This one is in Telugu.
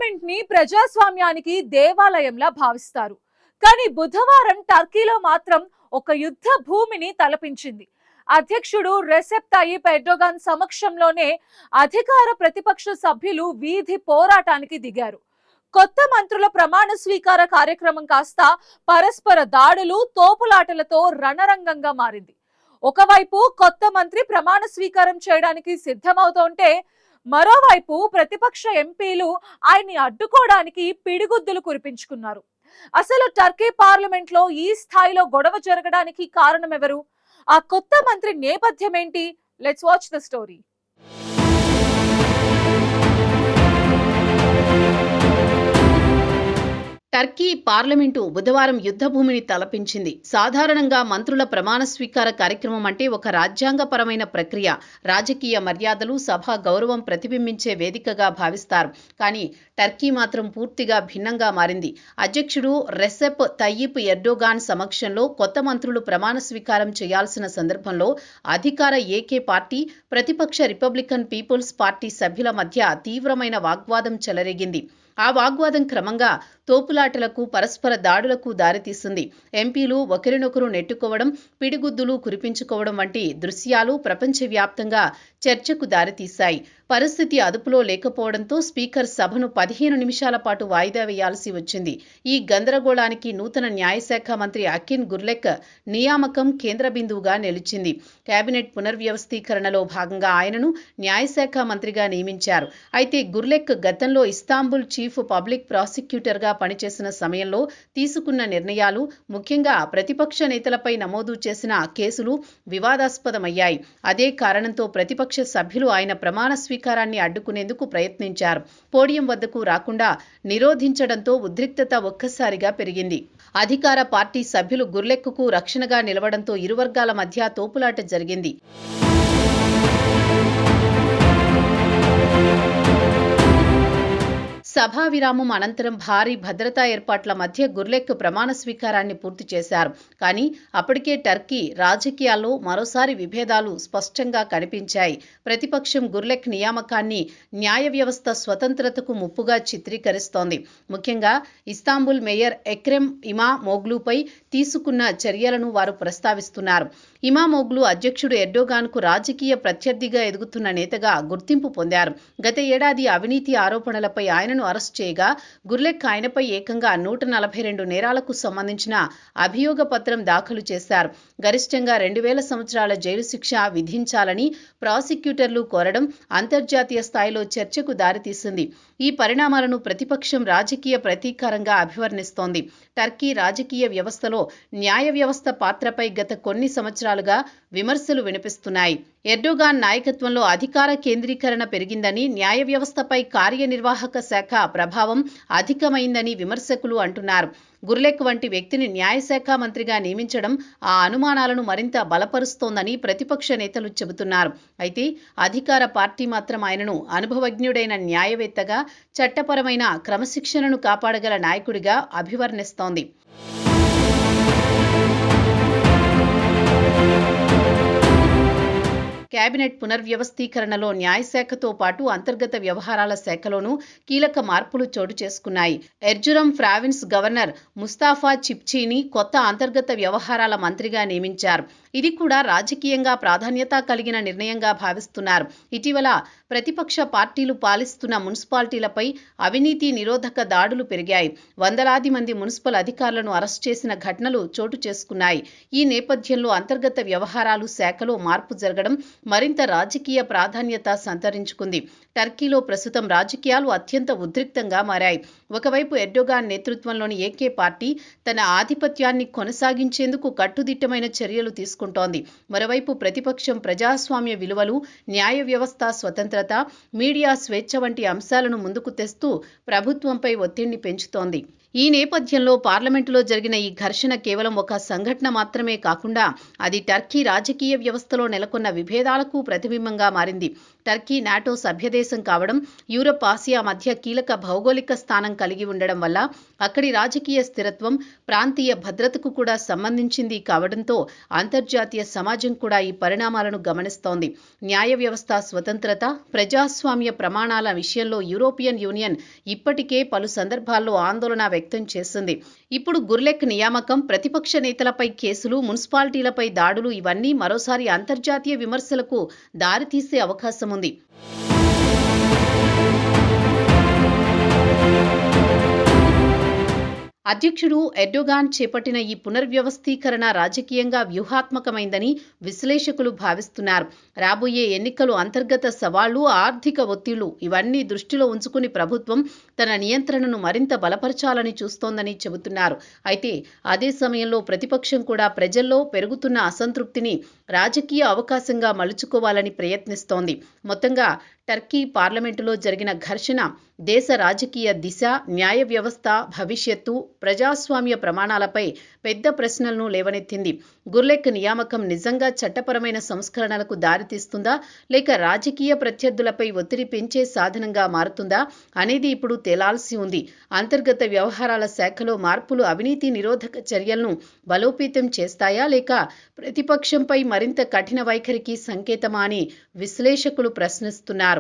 పార్లమెంట్ ని ప్రజాస్వామ్యానికి దేవాలయంలా భావిస్తారు. కానీ బుధవారం టర్కీలో మాత్రం ఒక యుద్ధ భూమిని తలపించింది. అధ్యక్షుడు రెసెప్ తయ్యిప్ ఎర్డోగాన్ సమక్షంలోనే అధికార ప్రతిపక్ష సభ్యులు వీధి పోరాటానికి దిగారు. కొత్త మంత్రుల ప్రమాణ స్వీకార కార్యక్రమం కాస్త పరస్పర దాడులు, తోపులాటలతో రణరంగంగా మారింది. ఒకవైపు కొత్త మంత్రి ప్రమాణ స్వీకారం చేయడానికి సిద్ధమవుతుంటే, మరోవైపు ప్రతిపక్ష ఎంపీలు ఆయన్ని అడ్డుకోవడానికి పిడిగుద్దులు కురిపించుకున్నారు. అసలు టర్కీ పార్లమెంట్ లో ఈ స్థాయిలో గొడవ జరగడానికి కారణం ఎవరు? ఆ కొత్త మంత్రి నేపథ్యం ఏంటి? Let's watch the story. Turkey parliament బుధవారం యుద్ధభూమిని తలపించింది. సాధారణంగా మంత్రుల ప్రమాణ స్వీకార కార్యక్రమం అంటే ఒక రాజ్యాంగపరమైన ప్రక్రియ, రాజకీయ మర్యాదలు, సభా గౌరవం ప్రతిబింబించే వేదికగా భావిస్తారు. కానీ టర్కీ మాత్రం పూర్తిగా భిన్నంగా మారింది. అధ్యక్షుడు రెసెప్ తయ్యిప్ ఎర్డోగాన్ సమక్షంలో కొత్త మంత్రులు ప్రమాణ స్వీకారం చేయాల్సిన సందర్భంలో అధికార ఏకే పార్టీ, ప్రతిపక్ష రిపబ్లికన్ పీపుల్స్ పార్టీ సభ్యుల మధ్య తీవ్రమైన వాగ్వాదం చెలరేగింది. ఆ వాగ్వాదం క్రమంగా తోపులాటలకు, పరస్పర దాడులకు దారితీసింది. ఎంపీలు ఒకరినొకరు నెట్టుకోవడం, పిడిగుద్దులు కురిపించుకోవడం వంటి దృశ్యాలు ప్రపంచవ్యాప్తంగా చర్చకు దారితీశాయి. పరిస్థితి అదుపులో లేకపోవడంతో స్పీకర్ సభను 15 నిమిషాల పాటు వాయిదా వేయాల్సి వచ్చింది. ఈ గందరగోళానికి నూతన న్యాయశాఖ మంత్రి అకిన్ గుర్లెక్ నియామకం కేంద్ర బిందువుగా నిలిచింది. కేబినెట్ పునర్వ్యవస్థీకరణలో భాగంగా ఆయనను న్యాయశాఖ మంత్రిగా నియమించారు. అయితే గుర్లెక్ గతంలో ఇస్తాంబుల్ చీఫ్ పబ్లిక్ ప్రాసిక్యూటర్గా పనిచేసిన సమయంలో తీసుకున్న నిర్ణయాలు, ముఖ్యంగా ప్రతిపక్ష నేతలపై నమోదు చేసిన కేసులు వివాదాస్పదమయ్యాయి. అదే కారణంతో ప్రతిపక్ష సభ్యులు ఆయన ప్రమాణ స్వీకారాన్ని అడ్డుకునేందుకు ప్రయత్నించారు. పోడియం వద్దకు రాకుండా నిరోధించడంతో ఉద్రిక్తత ఒక్కసారిగా పెరిగింది. అధికార పార్టీ సభ్యులు గుర్లెక్కు రక్షణగా నిలవడంతో ఇరు వర్గాల మధ్య తోపులాట జరిగింది. సభా విరామం అనంతరం భారీ భద్రతా ఏర్పాట్ల మధ్య గుర్లెక్ ప్రమాణ స్వీకారాన్ని పూర్తి చేశారు. కానీ అప్పటికే టర్కీ రాజకీయాల్లో మరోసారి విభేదాలు స్పష్టంగా కనిపించాయి. ప్రతిపక్షం గుర్లెక్ నియామకాన్ని న్యాయ వ్యవస్థ స్వతంత్రతకు ముప్పుగా చిత్రీకరిస్తోంది. ముఖ్యంగా ఇస్తాంబుల్ మేయర్ ఎక్రెమ్ ఇమామోగ్లుపై తీసుకున్న చర్యలను వారు ప్రస్తావిస్తున్నారు. ఇమామోగ్లు అధ్యక్షుడు ఎర్డోగాన్కు రాజకీయ ప్రత్యర్థిగా ఎదుగుతున్న నేతగా గుర్తింపు పొందారు. గత ఏడాది అవినీతి ఆరోపణలపై ఆయనను అరెస్ట్ చేయగా గుర్లెక్ ఆయనపై ఏకంగా 142 నేరాలకు సంబంధించిన అభియోగ పత్రం దాఖలు చేశారు. గరిష్టంగా 2000 సంవత్సరాల జైలు శిక్ష విధించాలని ప్రాసిక్యూటర్లు కోరడం అంతర్జాతీయ స్థాయిలో చర్చకు దారితీసింది. ఈ పరిణామాలను ప్రతిపక్షం రాజకీయ ప్రతీకారంగా అభివర్ణిస్తోంది. టర్కీ రాజకీయ వ్యవస్థలో న్యాయ వ్యవస్థ పాత్రపై గత కొన్ని సంవత్సరాలుగా విమర్శలు వినిపిస్తున్నాయి. ఎర్డోగాన్ నాయకత్వంలో అధికార కేంద్రీకరణ పెరిగిందని, న్యాయ వ్యవస్థపై కార్యనిర్వాహక శాఖ ప్రభావం అధికమైందని విమర్శకులు అంటున్నారు. గుర్లెక్ వంటి వ్యక్తిని న్యాయశాఖ మంత్రిగా నియమించడం ఆ అనుమానాలను మరింత బలపరుస్తోందని ప్రతిపక్ష నేతలు చెబుతున్నారు. అయితే అధికార పార్టీ మాత్రం ఆయనను అనుభవజ్ఞుడైన న్యాయవేత్తగా, చట్టపరమైన క్రమశిక్షణను కాపాడగల నాయకుడిగా అభివర్ణిస్తోంది. కేబినెట్ పునర్వ్యవస్థీకరణలో న్యాయశాఖతో పాటు అంతర్గత వ్యవహారాల శాఖలోనూ కీలక మార్పులు చోటు చేసుకున్నాయి. ఎర్జురం ప్రావిన్స్ గవర్నర్ ముస్తాఫా చిప్చీని కొత్త అంతర్గత వ్యవహారాల మంత్రిగా నియమించారు. ఇది కూడా రాజకీయంగా ప్రాధాన్యత కలిగిన నిర్ణయంగా భావిస్తున్నారు. ఇటీవల ప్రతిపక్ష పార్టీలు పాలిస్తున్న మున్సిపాలిటీలపై అవినీతి నిరోధక దాడులు పెరిగాయి. వందలాది మంది మున్సిపల్ అధికారులను అరెస్ట్ చేసిన ఘటనలు చోటు చేసుకున్నాయి. ఈ నేపథ్యంలో అంతర్గత వ్యవహారాలు శాఖలో మార్పు జరగడం మరింత రాజకీయ ప్రాధాన్యత సంతరించుకుంది. టర్కీలో ప్రస్తుతం రాజకీయాలు అత్యంత ఉద్రిక్తంగా మారాయి. ఒకవైపు ఎర్డోగాన్ నేతృత్వంలోని ఏకే పార్టీ తన ఆధిపత్యాన్ని కొనసాగించేందుకు కట్టుదిట్టమైన చర్యలు తీసుకుంటోంది. మరోవైపు ప్రతిపక్షం ప్రజాస్వామ్య విలువలు, న్యాయ వ్యవస్థ స్వతంత్రత, మీడియా స్వేచ్ఛ వంటి అంశాలను ముందుకు తెస్తూ ప్రభుత్వంపై ఒత్తిడిని పెంచుతోంది. ఈ నేపథ్యంలో పార్లమెంటులో జరిగిన ఈ ఘర్షణ కేవలం ఒక సంఘటన మాత్రమే కాకుండా అది టర్కీ రాజకీయ వ్యవస్థలో నెలకొన్న విభేదాలకు ప్రతిబింబంగా మారింది. టర్కీ నాటో సభ్యదేశం కావడం, యూరప్ ఆసియా మధ్య కీలక భౌగోళిక స్థానం కలిగి ఉండడం వల్ల అక్కడి రాజకీయ స్థిరత్వం, ప్రాంతీయ భద్రతకు కూడా సంబంధించింది కావడంతో అంతర్జాతీయ సమాజం కూడా ఈ పరిణామాలను గమనిస్తోంది. న్యాయ వ్యవస్థ స్వతంత్రత, ప్రజాస్వామ్య ప్రమాణాల విషయంలో యూరోపియన్ యూనియన్ ఇప్పటికే పలు సందర్భాల్లో ఆందోళన వ్యక్తం చేసింది. ఇప్పుడు గుర్లెక్ నియామకం, ప్రతిపక్ష నేతలపై కేసులు, మున్సిపాలిటీలపై దాడులు ఇవన్నీ మరోసారి అంతర్జాతీయ విమర్శలకు దారితీసే అవకాశం ఉంది. అధ్యక్షుడు ఎర్డోగాన్ చేపట్టిన ఈ పునర్వ్యవస్థీకరణ రాజకీయంగా వ్యూహాత్మకమైందని విశ్లేషకులు భావిస్తున్నారు. రాబోయే ఎన్నికలు, అంతర్గత సవాళ్లు, ఆర్థిక ఒత్తిళ్లు ఇవన్నీ దృష్టిలో ఉంచుకుని ప్రభుత్వం తన నియంత్రణను మరింత బలపరచాలని చూస్తోందని చెబుతున్నారు. అయితే అదే సమయంలో ప్రతిపక్షం కూడా ప్రజల్లో పెరుగుతున్న అసంతృప్తిని రాజకీయ అవకాశంగా మలుచుకోవాలని ప్రయత్నిస్తోంది. మొత్తంగా టర్కీ పార్లమెంటులో జరిగిన ఘర్షణ దేశ రాజకీయ దిశ, న్యాయ వ్యవస్థ భవిష్యత్తు, ప్రజాస్వామ్య ప్రమాణాలపై పెద్ద ప్రశ్నలను లేవనెత్తింది. గుర్లెక్ నియామకం నిజంగా చట్టపరమైన సంస్కరణలకు దారితీస్తుందా, లేక రాజకీయ ప్రత్యర్థులపై ఒత్తిడి పెంచే సాధనంగా మారుతుందా అనేది ఇప్పుడు తేలాల్సి ఉంది. అంతర్గత వ్యవహారాల శాఖలో మార్పులు అవినీతి నిరోధక చర్యలను బలోపేతం చేస్తాయా, లేక ప్రతిపక్షంపై మరింత కఠిన వైఖరికి సంకేతమా అని విశ్లేషకులు ప్రశ్నిస్తున్నారు.